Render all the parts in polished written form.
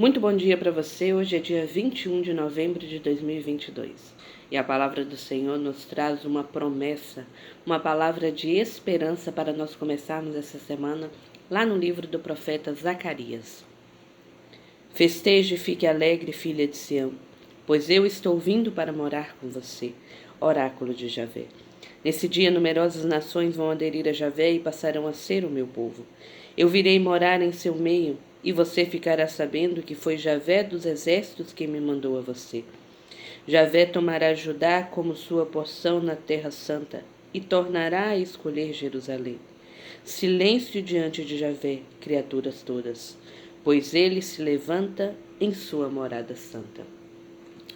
Muito bom dia para você. Hoje é dia 21 de novembro de 2022 e a palavra do Senhor nos traz uma promessa, uma palavra de esperança para nós começarmos essa semana lá no livro do profeta Zacarias. Festeje e fique alegre, filha de Sião, pois eu estou vindo para morar com você, oráculo de Javé. Nesse dia, numerosas nações vão aderir a Javé e passarão a ser o meu povo. Eu virei morar em seu meio, e você ficará sabendo que foi Javé dos exércitos quem me mandou a você. Javé tomará Judá como sua porção na terra santa, e tornará a escolher Jerusalém. Silêncio diante de Javé, criaturas todas, pois ele se levanta em sua morada santa.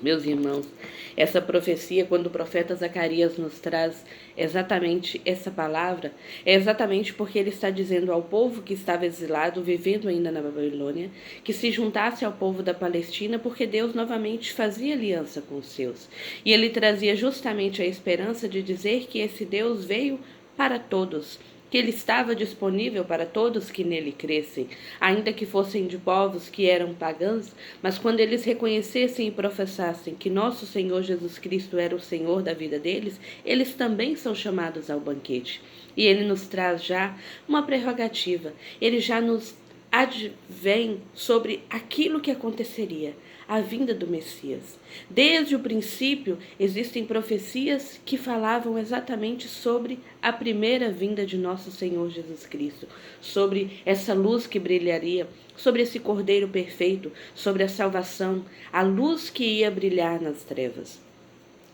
Meus irmãos, essa profecia, quando o profeta Zacarias nos traz exatamente essa palavra, é exatamente porque ele está dizendo ao povo que estava exilado, vivendo ainda na Babilônia, que se juntasse ao povo da Palestina, porque Deus novamente fazia aliança com os seus. E ele trazia justamente a esperança de dizer que esse Deus veio para todos, que ele estava disponível para todos que nele crescem, ainda que fossem de povos que eram pagãos, mas quando eles reconhecessem e professassem que nosso Senhor Jesus Cristo era o Senhor da vida deles, eles também são chamados ao banquete. E ele nos traz já uma prerrogativa, ele já nos advém sobre aquilo que aconteceria, a vinda do Messias. Desde o princípio, existem profecias que falavam exatamente sobre a primeira vinda de nosso Senhor Jesus Cristo, sobre essa luz que brilharia, sobre esse Cordeiro perfeito, sobre a salvação, a luz que ia brilhar nas trevas.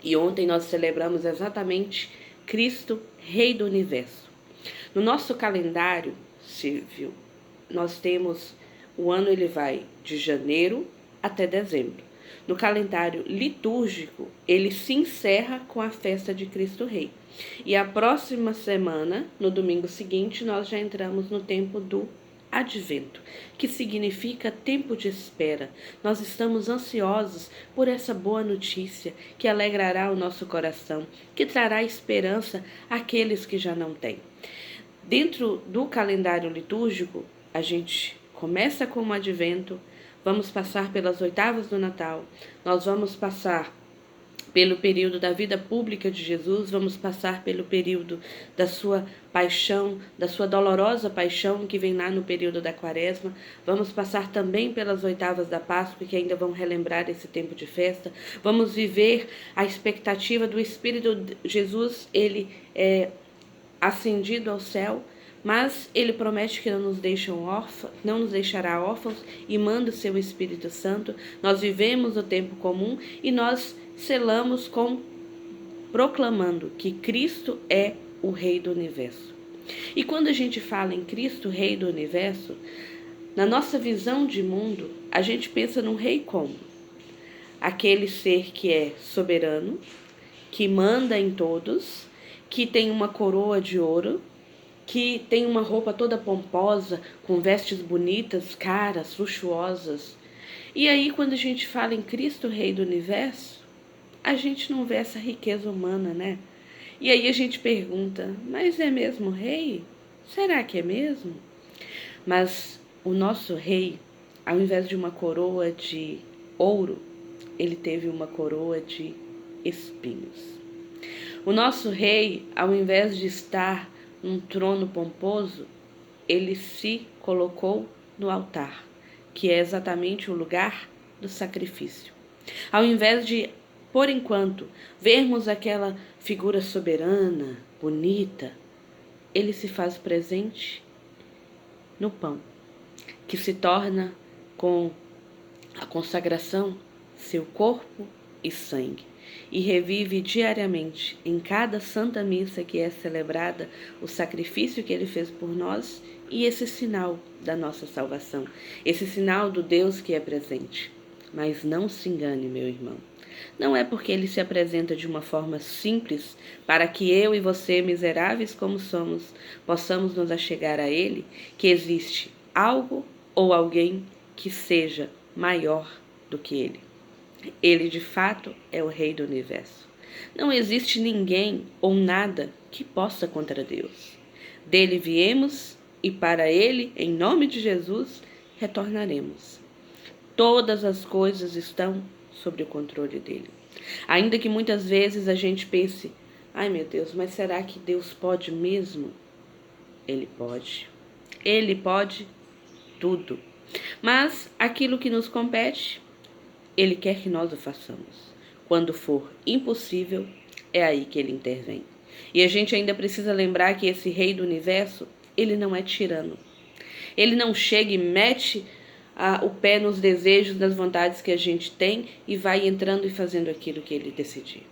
E ontem nós celebramos exatamente Cristo, Rei do Universo. No nosso calendário civil, nós temos o ano, ele vai de janeiro até dezembro. No calendário litúrgico, ele se encerra com a festa de Cristo Rei. E a próxima semana, no domingo seguinte, nós já entramos no tempo do Advento, que significa tempo de espera. Nós estamos ansiosos por essa boa notícia que alegrará o nosso coração, que trará esperança àqueles que já não têm. Dentro do calendário litúrgico, a gente começa com o Advento, vamos passar pelas oitavas do Natal, nós vamos passar pelo período da vida pública de Jesus, vamos passar pelo período da sua paixão, da sua dolorosa paixão, que vem lá no período da Quaresma, vamos passar também pelas oitavas da Páscoa, que ainda vão relembrar esse tempo de festa, vamos viver a expectativa do Espírito de Jesus, ele ascendido ao céu, mas ele promete que não nos deixará órfãos e manda o seu Espírito Santo. Nós vivemos o tempo comum e nós selamos proclamando que Cristo é o Rei do Universo. E quando a gente fala em Cristo, Rei do Universo, na nossa visão de mundo, a gente pensa num rei como? Aquele ser que é soberano, que manda em todos, que tem uma coroa de ouro, que tem uma roupa toda pomposa, com vestes bonitas, caras, luxuosas. E aí, quando a gente fala em Cristo, Rei do Universo, a gente não vê essa riqueza humana, né? E aí a gente pergunta, mas é mesmo rei? Será que é mesmo? Mas o nosso rei, ao invés de uma coroa de ouro, ele teve uma coroa de espinhos. O nosso rei, ao invés de estar num trono pomposo, ele se colocou no altar, que é exatamente o lugar do sacrifício. Ao invés de, por enquanto, vermos aquela figura soberana, bonita, ele se faz presente no pão, que se torna, com a consagração, seu corpo e sangue, e revive diariamente, em cada santa missa que é celebrada, o sacrifício que ele fez por nós e esse sinal da nossa salvação, esse sinal do Deus que é presente. Mas não se engane, meu irmão. Não é porque ele se apresenta de uma forma simples para que eu e você, miseráveis como somos, possamos nos achegar a ele, que existe algo ou alguém que seja maior do que ele. Ele, de fato, é o Rei do Universo. Não existe ninguém ou nada que possa contra Deus. Dele viemos e para ele, em nome de Jesus, retornaremos. todas as coisas estão sob o controle dele. Ainda que muitas vezes a gente pense, ai meu Deus, mas será que Deus pode mesmo? Ele pode. Ele pode tudo. Mas aquilo que nos compete, Ele quer que nós o façamos. Quando for impossível, é aí que Ele intervém. E a gente ainda precisa lembrar que esse Rei do Universo, Ele não é tirano. Ele não chega e mete o pé nos desejos, nas vontades que a gente tem e vai entrando e fazendo aquilo que Ele decidir.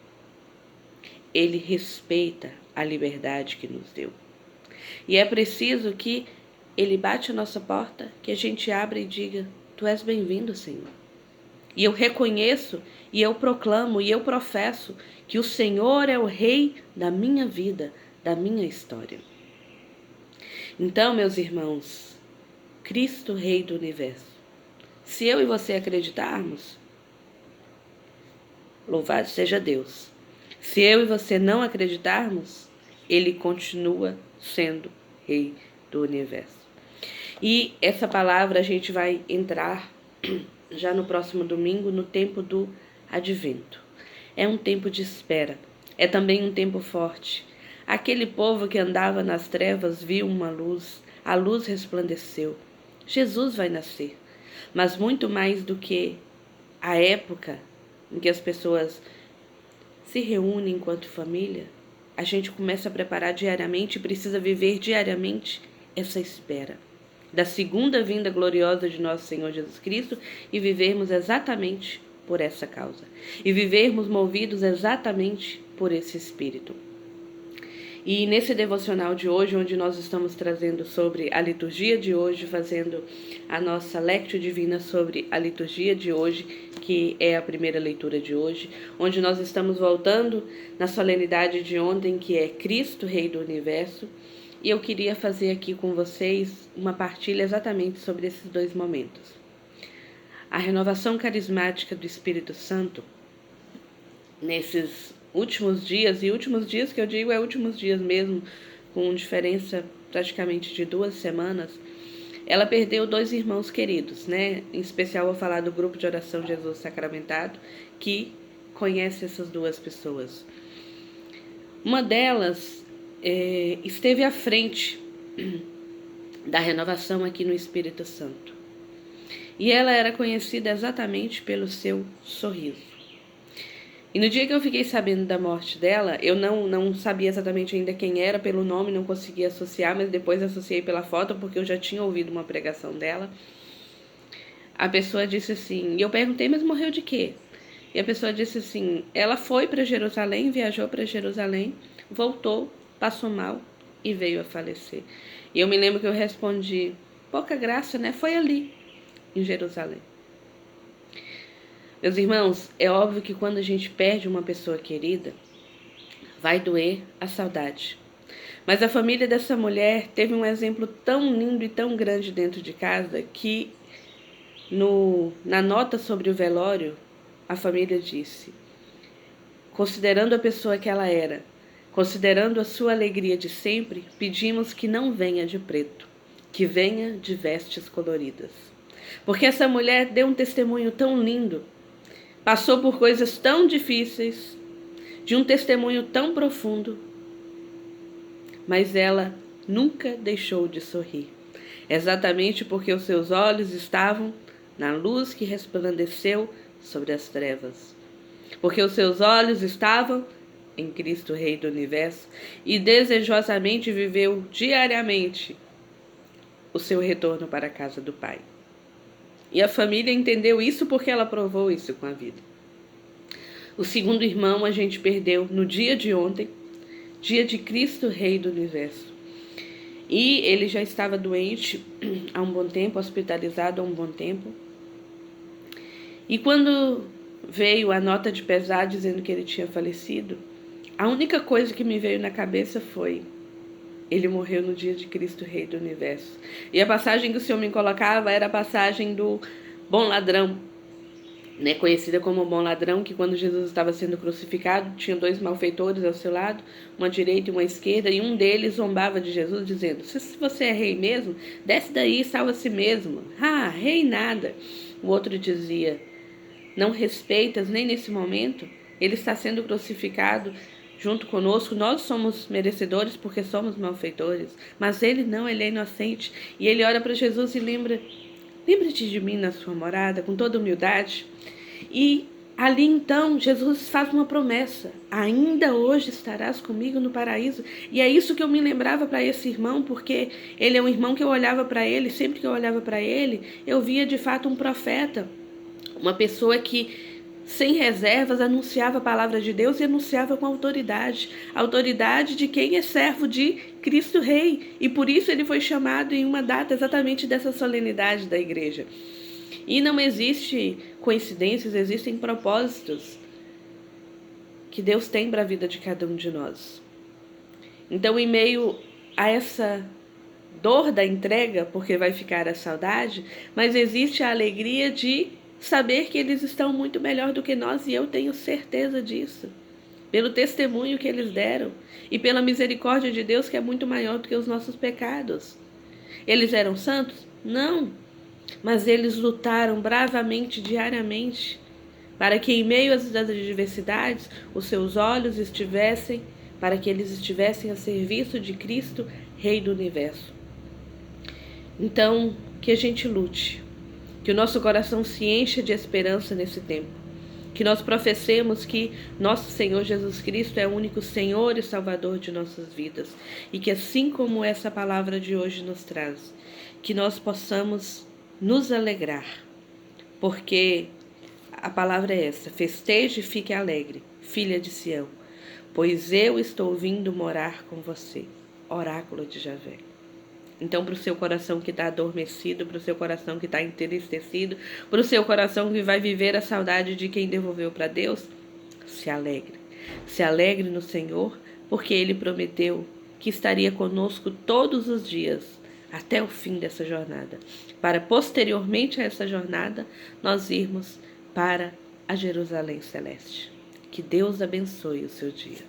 Ele respeita a liberdade que nos deu. E é preciso que Ele bate a nossa porta, que a gente abra e diga, Tu és bem-vindo, Senhor. E eu reconheço, e eu proclamo, e eu professo que o Senhor é o Rei da minha vida, da minha história. Então, meus irmãos, Cristo, Rei do Universo. Se eu e você acreditarmos, louvado seja Deus. Se eu e você não acreditarmos, Ele continua sendo Rei do Universo. E essa palavra a gente vai entrar já no próximo domingo, no tempo do advento. É um tempo de espera, é também um tempo forte. Aquele povo que andava nas trevas viu uma luz, a luz resplandeceu. Jesus vai nascer, mas muito mais do que a época em que as pessoas se reúnem enquanto família, a gente começa a preparar diariamente e precisa viver diariamente essa espera da segunda vinda gloriosa de nosso Senhor Jesus Cristo e vivermos exatamente por essa causa. E vivermos movidos exatamente por esse Espírito. E nesse devocional de hoje, onde nós estamos trazendo sobre a liturgia de hoje, fazendo a nossa Lectio Divina sobre a liturgia de hoje, que é a primeira leitura de hoje, onde nós estamos voltando na solenidade de ontem, que é Cristo, Rei do Universo, e eu queria fazer aqui com vocês uma partilha exatamente sobre esses dois momentos. A renovação carismática do Espírito Santo, nesses últimos dias, e últimos dias que eu digo é últimos dias mesmo, com diferença praticamente de 2 semanas, ela perdeu 2 irmãos queridos, né? Em especial vou falar do grupo de oração Jesus Sacramentado, que conhece essas 2 pessoas. Uma delas esteve à frente da renovação aqui no Espírito Santo. E ela era conhecida exatamente pelo seu sorriso. E no dia que eu fiquei sabendo da morte dela, eu não sabia exatamente ainda quem era pelo nome, não conseguia associar, mas depois associei pela foto, porque eu já tinha ouvido uma pregação dela. A pessoa disse assim, e eu perguntei, mas morreu de quê? E a pessoa disse assim, ela foi para Jerusalém, viajou para Jerusalém, voltou, passou mal e veio a falecer. E eu me lembro que eu respondi, pouca graça, né? Foi ali, em Jerusalém. Meus irmãos, é óbvio que quando a gente perde uma pessoa querida, vai doer a saudade. Mas a família dessa mulher teve um exemplo tão lindo e tão grande dentro de casa que na nota sobre o velório, a família disse, considerando a pessoa que ela era, considerando a sua alegria de sempre, pedimos que não venha de preto, que venha de vestes coloridas. Porque essa mulher deu um testemunho tão lindo, passou por coisas tão difíceis, de um testemunho tão profundo, mas ela nunca deixou de sorrir. Exatamente porque os seus olhos estavam na luz que resplandeceu sobre as trevas. Porque os seus olhos estavam em Cristo, Rei do Universo, e desejosamente viveu diariamente o seu retorno para a casa do Pai. E a família entendeu isso porque ela provou isso com a vida. O segundo irmão a gente perdeu no dia de ontem, dia de Cristo, Rei do Universo. E ele já estava doente há um bom tempo, hospitalizado há um bom tempo. E quando veio a nota de pesar dizendo que ele tinha falecido, a única coisa que me veio na cabeça foi, ele morreu no dia de Cristo, Rei do Universo. E a passagem que o Senhor me colocava era a passagem do bom ladrão, né, conhecida como o bom ladrão, que quando Jesus estava sendo crucificado, tinha 2 malfeitores ao seu lado, uma à direita e uma à esquerda, e um deles zombava de Jesus, dizendo, se você é rei mesmo, desce daí e salva a si mesmo. Ah, rei nada. O outro dizia: não respeitas nem nesse momento? Ele está sendo crucificado junto conosco. Nós somos merecedores porque somos malfeitores, mas ele não, ele é inocente. E ele olha para Jesus e lembra-te de mim na sua morada, com toda humildade. E ali então Jesus faz uma promessa: ainda hoje estarás comigo no paraíso. E é isso que eu me lembrava para esse irmão, porque ele é um irmão que eu olhava para ele, sempre que eu olhava para ele, eu via de fato um profeta, uma pessoa que sem reservas anunciava a palavra de Deus e anunciava com autoridade, a autoridade de quem é servo de Cristo Rei. E por isso ele foi chamado em uma data exatamente dessa solenidade da igreja. E não existe coincidências, existem propósitos que Deus tem para a vida de cada um de nós. Então, em meio a essa dor da entrega, porque vai ficar a saudade, mas existe a alegria de saber que eles estão muito melhor do que nós, e eu tenho certeza disso, pelo testemunho que eles deram e pela misericórdia de Deus, que é muito maior do que os nossos pecados. Eles eram santos? Não, mas eles lutaram bravamente diariamente para que em meio às adversidades os seus olhos estivessem, para que eles estivessem a serviço de Cristo, Rei do Universo. Então, que a gente lute, que o nosso coração se encha de esperança nesse tempo, que nós professemos que nosso Senhor Jesus Cristo é o único Senhor e Salvador de nossas vidas, e que assim como essa palavra de hoje nos traz, que nós possamos nos alegrar, porque a palavra é essa: festeje e fique alegre, filha de Sião, pois eu estou vindo morar com você. Oráculo de Javé. Então, para o seu coração que está adormecido, para o seu coração que está entristecido, para o seu coração que vai viver a saudade de quem devolveu para Deus, se alegre. Se alegre no Senhor, porque Ele prometeu que estaria conosco todos os dias, até o fim dessa jornada, para posteriormente a essa jornada, nós irmos para a Jerusalém Celeste. Que Deus abençoe o seu dia.